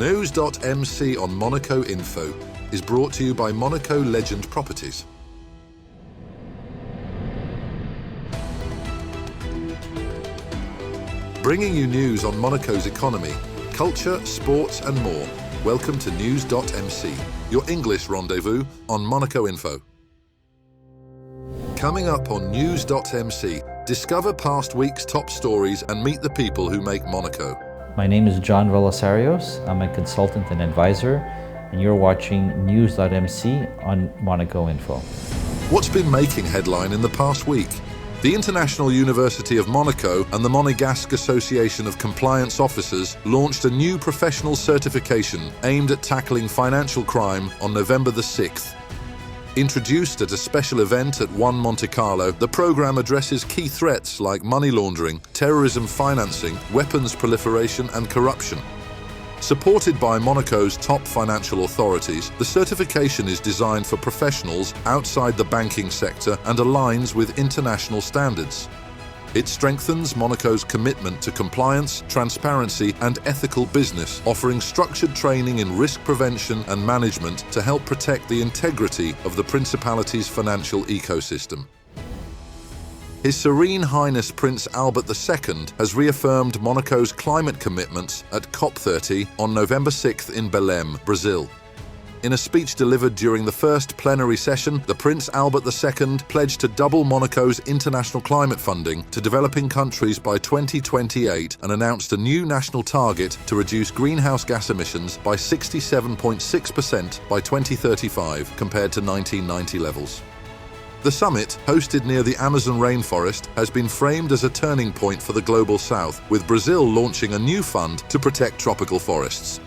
NEWS.MC on Monaco Info is brought to you by Monaco Legend Properties. Bringing you news on Monaco's economy, culture, sports and more. Welcome to NEWS.MC, your English rendezvous on Monaco Info. Coming up on NEWS.MC, discover past week's top stories and meet the people who make Monaco. My name is John Velisarios. I'm a consultant and advisor, and you're watching NEWS.MC on Monaco Info. What's been making headline in the past week? The International University of Monaco and the Monégasque Association of Compliance Officers launched a new professional certification aimed at tackling financial crime on November the 6th. Introduced at a special event at One Monte-Carlo, the program addresses key threats like money laundering, terrorism financing, weapons proliferation and corruption. Supported by Monaco's top financial authorities, the certification is designed for professionals outside the banking sector and aligns with international standards. It strengthens Monaco's commitment to compliance, transparency and ethical business, offering structured training in risk prevention and management to help protect the integrity of the Principality's financial ecosystem. His Serene Highness Prince Albert II has reaffirmed Monaco's climate commitments at COP30 on November 6th in Belém, Brazil. In a speech delivered during the first plenary session, the Prince Albert II pledged to double Monaco's international climate funding to developing countries by 2028 and announced a new national target to reduce greenhouse gas emissions by 67.6% by 2035 compared to 1990 levels. The summit, hosted near the Amazon rainforest, has been framed as a turning point for the Global South, with Brazil launching a new fund to protect tropical forests.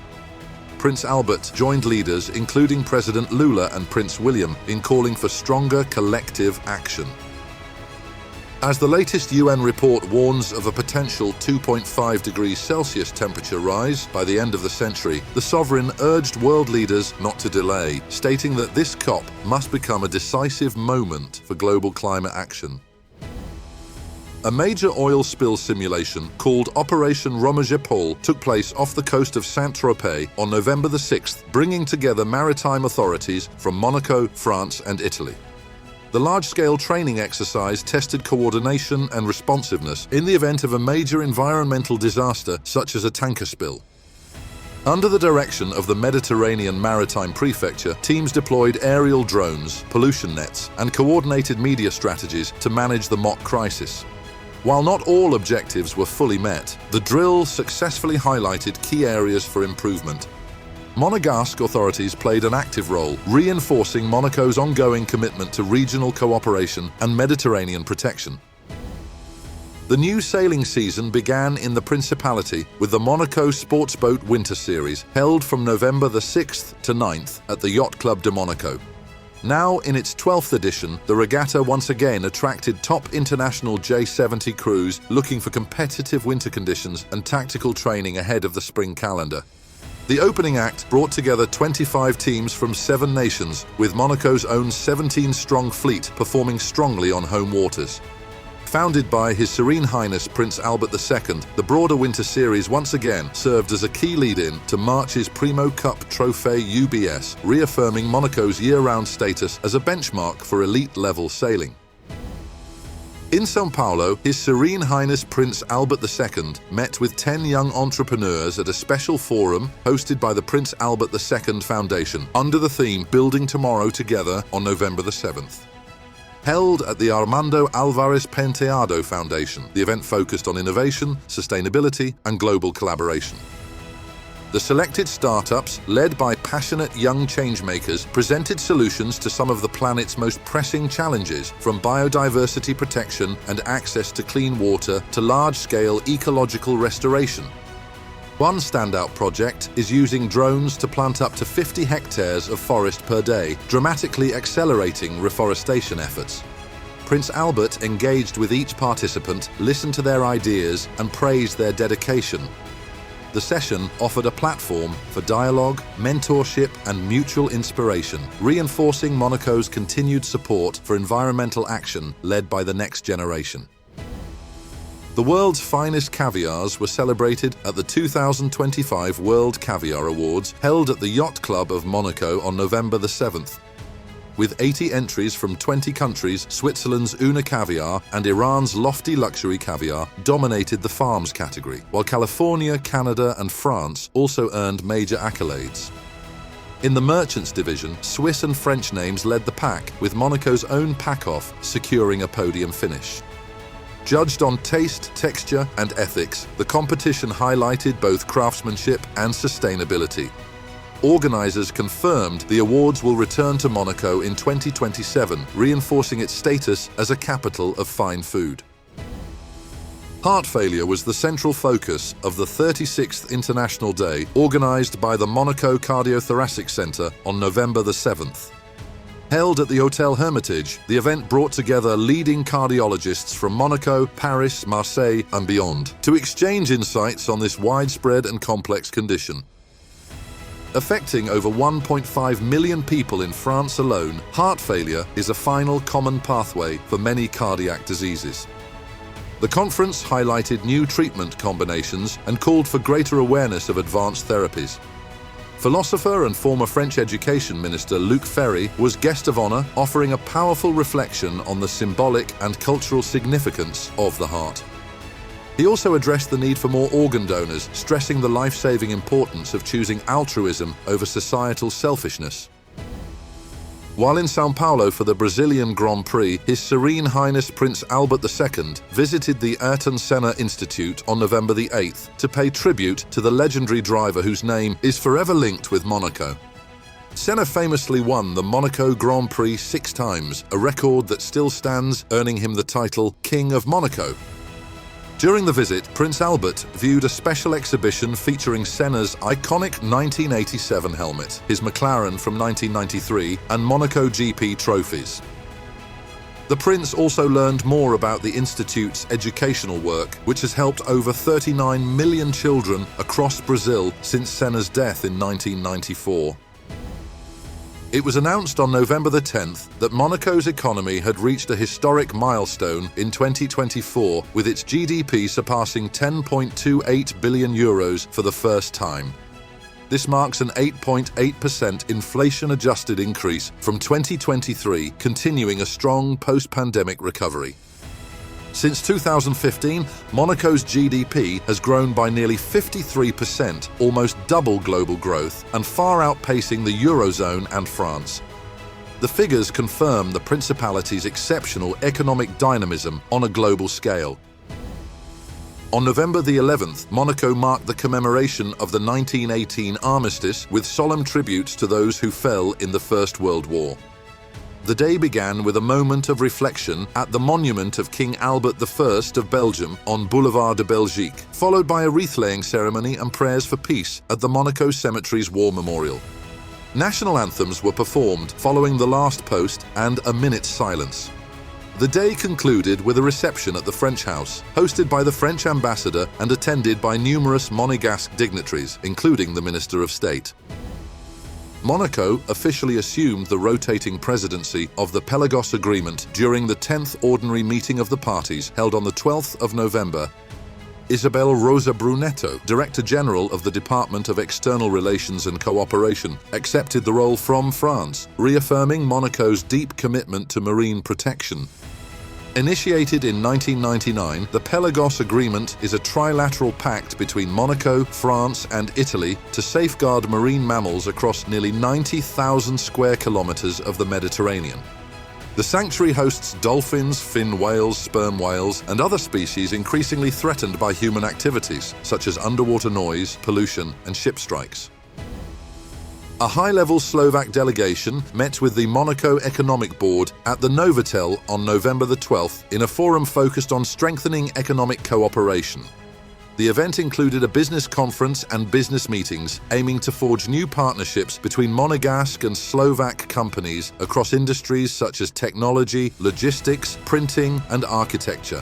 Prince Albert joined leaders including President Lula and Prince William in calling for stronger collective action. As the latest UN report warns of a potential 2.5 degrees Celsius temperature rise by the end of the century, the sovereign urged world leaders not to delay, stating that this COP must become a decisive moment for global climate action. A major oil spill simulation called Operation Romager-Paul took place off the coast of Saint-Tropez on November the 6th, bringing together maritime authorities from Monaco, France and Italy. The large-scale training exercise tested coordination and responsiveness in the event of a major environmental disaster such as a tanker spill. Under the direction of the Mediterranean Maritime Prefecture, teams deployed aerial drones, pollution nets and coordinated media strategies to manage the mock crisis. While not all objectives were fully met, the drill successfully highlighted key areas for improvement. Monégasque authorities played an active role, reinforcing Monaco's ongoing commitment to regional cooperation and Mediterranean protection. The new sailing season began in the Principality with the Monaco Sports Boat Winter Series, held from November the 6th to 9th at the Yacht Club de Monaco. Now in its 12th edition, the regatta once again attracted top international J70 crews looking for competitive winter conditions and tactical training ahead of the spring calendar. The opening act brought together 25 teams from 7 nations, with Monaco's own 17-strong fleet performing strongly on home waters. Founded by His Serene Highness Prince Albert II, the broader winter series once again served as a key lead-in to March's Primo Cup Trophy UBS, reaffirming Monaco's year-round status as a benchmark for elite-level sailing. In São Paulo, His Serene Highness Prince Albert II met with 10 young entrepreneurs at a special forum hosted by the Prince Albert II Foundation under the theme Building Tomorrow Together on November the 7th. Held at the Armando Alvarez Penteado Foundation, the event focused on innovation, sustainability and global collaboration. The selected startups, led by passionate young changemakers, presented solutions to some of the planet's most pressing challenges, from biodiversity protection and access to clean water to large-scale ecological restoration. One standout project is using drones to plant up to 50 hectares of forest per day, dramatically accelerating reforestation efforts. Prince Albert engaged with each participant, listened to their ideas and praised their dedication. The session offered a platform for dialogue, mentorship and mutual inspiration, reinforcing Monaco's continued support for environmental action led by the next generation. The world's finest caviars were celebrated at the 2025 World Caviar Awards held at the Yacht Club of Monaco on November the 7th. With 80 entries from 20 countries, Switzerland's Una Caviar and Iran's Lofty Luxury Caviar dominated the farms category, while California, Canada and France also earned major accolades. In the merchants division, Swiss and French names led the pack, with Monaco's own Pack-Off securing a podium finish. Judged on taste, texture and ethics, the competition highlighted both craftsmanship and sustainability. Organisers confirmed the awards will return to Monaco in 2027, reinforcing its status as a capital of fine food. Heart failure was the central focus of the 36th International Day, organised by the Monaco Cardiothoracic Centre on November the 7th. Held at the Hotel Hermitage, the event brought together leading cardiologists from Monaco, Paris, Marseille and beyond to exchange insights on this widespread and complex condition. Affecting over 1.5 million people in France alone, heart failure is a final common pathway for many cardiac diseases. The conference highlighted new treatment combinations and called for greater awareness of advanced therapies. Philosopher and former French Education Minister Luc Ferry was guest of honour, offering a powerful reflection on the symbolic and cultural significance of the heart. He also addressed the need for more organ donors, stressing the life-saving importance of choosing altruism over societal selfishness. While in São Paulo for the Brazilian Grand Prix, His Serene Highness Prince Albert II visited the Ayrton Senna Institute on November the 8th to pay tribute to the legendary driver whose name is forever linked with Monaco. Senna famously won the Monaco Grand Prix 6 times, a record that still stands, earning him the title King of Monaco. During the visit, Prince Albert viewed a special exhibition featuring Senna's iconic 1987 helmet, his McLaren from 1993, and Monaco GP trophies. The Prince also learned more about the Institute's educational work, which has helped over 39 million children across Brazil since Senna's death in 1994. It was announced on November the 10th that Monaco's economy had reached a historic milestone in 2024, with its GDP surpassing 10.28 billion euros for the first time. This marks an 8.8% inflation-adjusted increase from 2023, continuing a strong post-pandemic recovery. Since 2015, Monaco's GDP has grown by nearly 53%, almost double global growth, and far outpacing the Eurozone and France. The figures confirm the Principality's exceptional economic dynamism on a global scale. On November the 11th, Monaco marked the commemoration of the 1918 Armistice with solemn tributes to those who fell in the First World War. The day began with a moment of reflection at the monument of King Albert I of Belgium on Boulevard de Belgique, followed by a wreath-laying ceremony and prayers for peace at the Monaco Cemetery's War Memorial. National anthems were performed following the last post and a minute's silence. The day concluded with a reception at the French House, hosted by the French ambassador and attended by numerous Monégasque dignitaries, including the Minister of State. Monaco officially assumed the rotating presidency of the Pelagos Agreement during the 10th ordinary meeting of the parties held on the 12th of November. Isabel Rosa Brunetto, Director General of the Department of External Relations and Cooperation, accepted the role from France, reaffirming Monaco's deep commitment to marine protection. Initiated in 1999, the Pelagos Agreement is a trilateral pact between Monaco, France and Italy to safeguard marine mammals across nearly 90,000 square kilometres of the Mediterranean. The sanctuary hosts dolphins, fin whales, sperm whales and other species increasingly threatened by human activities, such as underwater noise, pollution and ship strikes. A high-level Slovak delegation met with the Monaco Economic Board at the Novotel on November the 12th in a forum focused on strengthening economic cooperation. The event included a business conference and business meetings aiming to forge new partnerships between Monégasque and Slovak companies across industries such as technology, logistics, printing and architecture.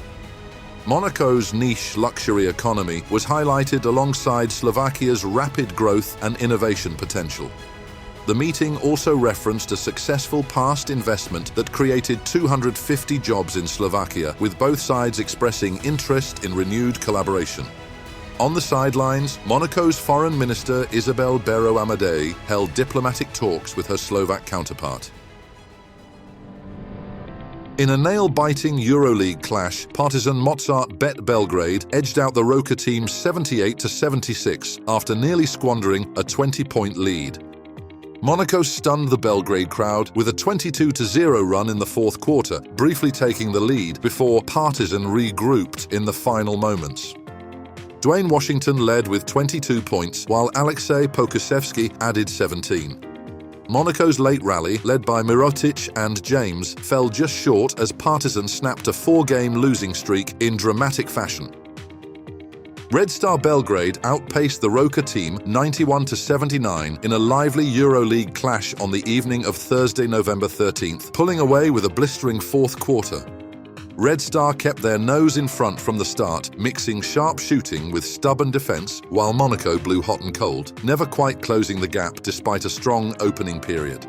Monaco's niche luxury economy was highlighted alongside Slovakia's rapid growth and innovation potential. The The meeting also referenced a successful past investment that created 250 jobs in Slovakia, with both sides expressing interest in renewed collaboration. On the sidelines, Monaco's Foreign Minister Isabel Berro Amadei held diplomatic talks with her Slovak counterpart. In a nail-biting EuroLeague clash, partisan Mozart bet Belgrade edged out the Roca Team 78-76 after nearly squandering a 20-point lead. Monaco stunned the Belgrade crowd with a 22-0 run in the fourth quarter, briefly taking the lead before Partizan regrouped in the final moments. Dwayne Washington led with 22 points, while Alexei Pokusevski added 17. Monaco's late rally, led by Mirotic and James, fell just short as Partizan snapped a 4-game losing streak in dramatic fashion. Red Star Belgrade outpaced the Roca Team 91-79 in a lively EuroLeague clash on the evening of Thursday, November 13th, pulling away with a blistering fourth quarter. Red Star kept their nose in front from the start, mixing sharp shooting with stubborn defense, while Monaco blew hot and cold, never quite closing the gap despite a strong opening period.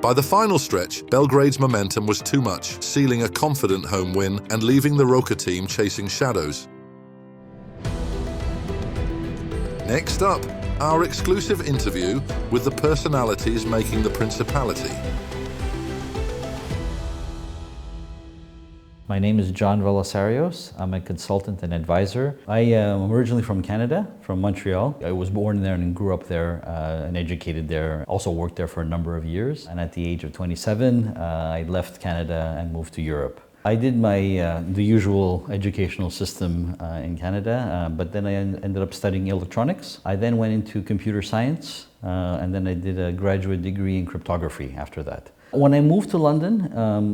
By the final stretch, Belgrade's momentum was too much, sealing a confident home win and leaving the Roca Team chasing shadows. Next up, our exclusive interview with the personalities making the Principality. My name is John Velisarios. I'm a consultant and advisor. I am originally from Canada, from Montreal. I was born there and grew up there and educated there. Also worked there for a number of years. And at the age of 27, I left Canada and moved to Europe. I did the usual educational system in Canada, but then I ended up studying electronics. I then went into computer science, and then I did a graduate degree in cryptography after that. When I moved to London,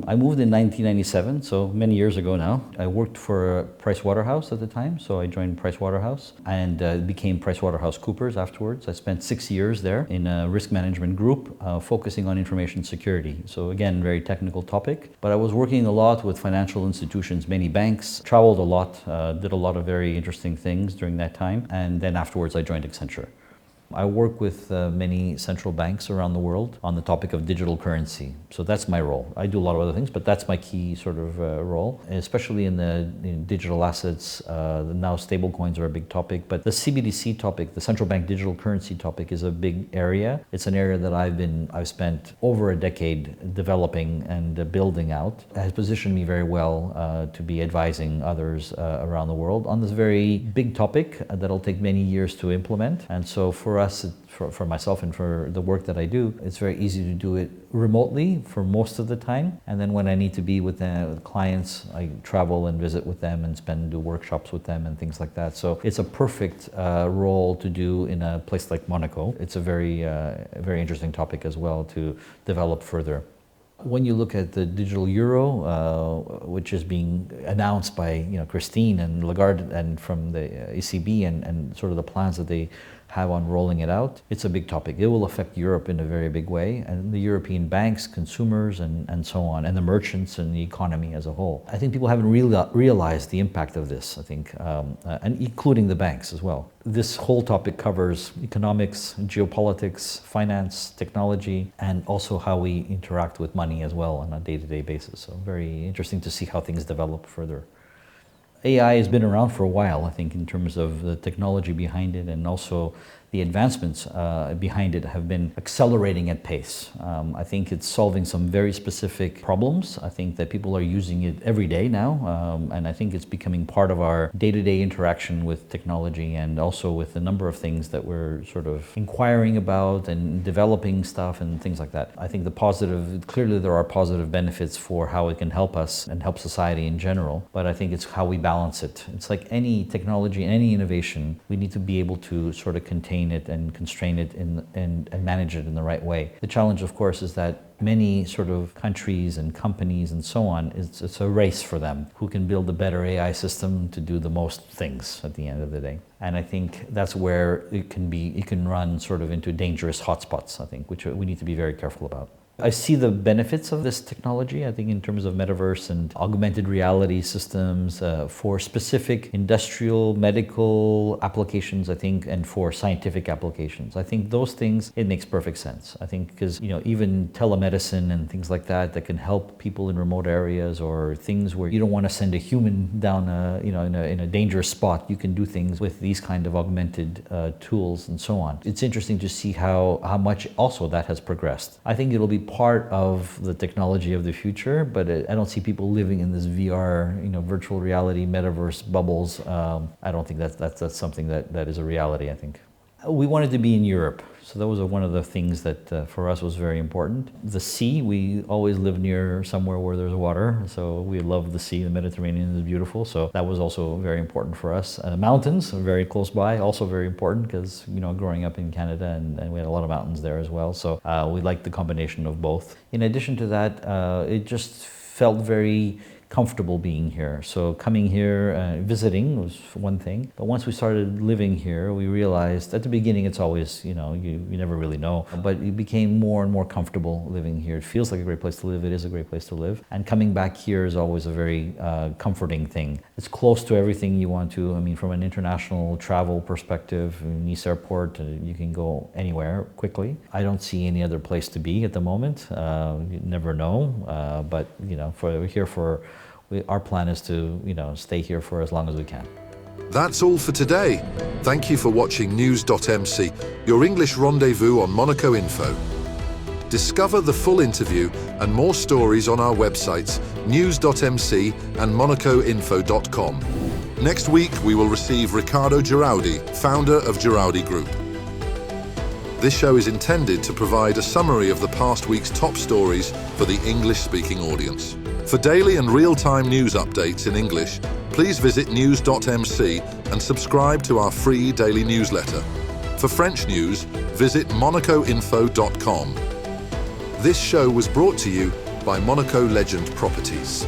I moved in 1997, so many years ago now. I worked for Pricewaterhouse at the time, so I joined Pricewaterhouse and became PricewaterhouseCoopers afterwards. I spent 6 years there in a risk management group focusing on information security. So again, very technical topic, but I was working a lot with financial institutions, many banks, traveled a lot, did a lot of very interesting things during that time, and then afterwards I joined Accenture. I work with many central banks around the world on the topic of digital currency. So that's my role. I do a lot of other things, but that's my key sort of role, especially in the digital assets. Now stablecoins are a big topic, but the CBDC topic, the central bank digital currency topic, is a big area. It's an area that I've spent over a decade developing and building out. It has positioned me very well to be advising others around the world on this very big topic that'll take many years to implement. And so for us, for myself and for the work that I do, it's very easy to do it remotely for most of the time. And then when I need to be with the clients, I travel and visit with them and do workshops with them and things like that. So it's a perfect role to do in a place like Monaco. It's a very interesting topic as well to develop further. When you look at the digital euro, which is being announced by Christine and Lagarde and from the ECB and sort of the plans that they have on rolling it out, it's a big topic. It will affect Europe in a very big way, and the European banks, consumers, and so on, and the merchants and the economy as a whole. I think people haven't realized the impact of this, I think, and including the banks as well. This whole topic covers economics, geopolitics, finance, technology, and also how we interact with money as well on a day-to-day basis. So very interesting to see how things develop further. AI has been around for a while, I think, in terms of the technology behind it, and also the advancements behind it have been accelerating at pace. I think it's solving some very specific problems. I think that people are using it every day now, and I think it's becoming part of our day-to-day interaction with technology, and also with a number of things that we're sort of inquiring about and developing stuff and things like that. I think clearly there are positive benefits for how it can help us and help society in general, but I think it's how we balance it. It's like any technology, any innovation, we need to be able to sort of contain it and constrain it and manage it in the right way. The challenge, of course, is that many sort of countries and companies and so on, it's a race for them. Who can build a better AI system to do the most things at the end of the day? And I think that's where it can run sort of into dangerous hotspots, I think, which we need to be very careful about. I see the benefits of this technology, I think, in terms of metaverse and augmented reality systems for specific industrial, medical applications, I think, and for scientific applications. I think those things, it makes perfect sense. I think because, even telemedicine and things like that can help people in remote areas, or things where you don't want to send a human down in a dangerous spot. You can do things with these kind of augmented tools and so on. It's interesting to see how much also that has progressed. I think it'll be part of the technology of the future, but I don't see people living in this VR, virtual reality, metaverse bubbles. I don't think that's something that is a reality, I think. We wanted to be in Europe, so that was one of the things that for us was very important. The sea, we always live near somewhere where there's water, so we love the sea. The Mediterranean is beautiful, so that was also very important for us. Mountains are very close by, also very important because, growing up in Canada and we had a lot of mountains there as well, so we liked the combination of both. In addition to that, it just felt very comfortable being here. So coming here, visiting was one thing, but once we started living here, we realized at the beginning it's always, you never really know, but it became more and more comfortable living here. It feels like a great place to live. It is a great place to live. And coming back here is always a very comforting thing. It's close to everything you want to. From an international travel perspective, Nice Airport, you can go anywhere quickly. I don't see any other place to be at the moment. You never know, but our plan is to, stay here for as long as we can. That's all for today. Thank you for watching News.MC, your English rendezvous on Monaco Info. Discover the full interview and more stories on our websites, News.MC and MonacoInfo.com. Next week, we will receive Riccardo Giraudi, founder of Giraudi Group. This show is intended to provide a summary of the past week's top stories for the English-speaking audience. For daily and real-time news updates in English, please visit News.MC and subscribe to our free daily newsletter. For French news, visit MonacoInfo.com. This show was brought to you by Monaco Legend Properties.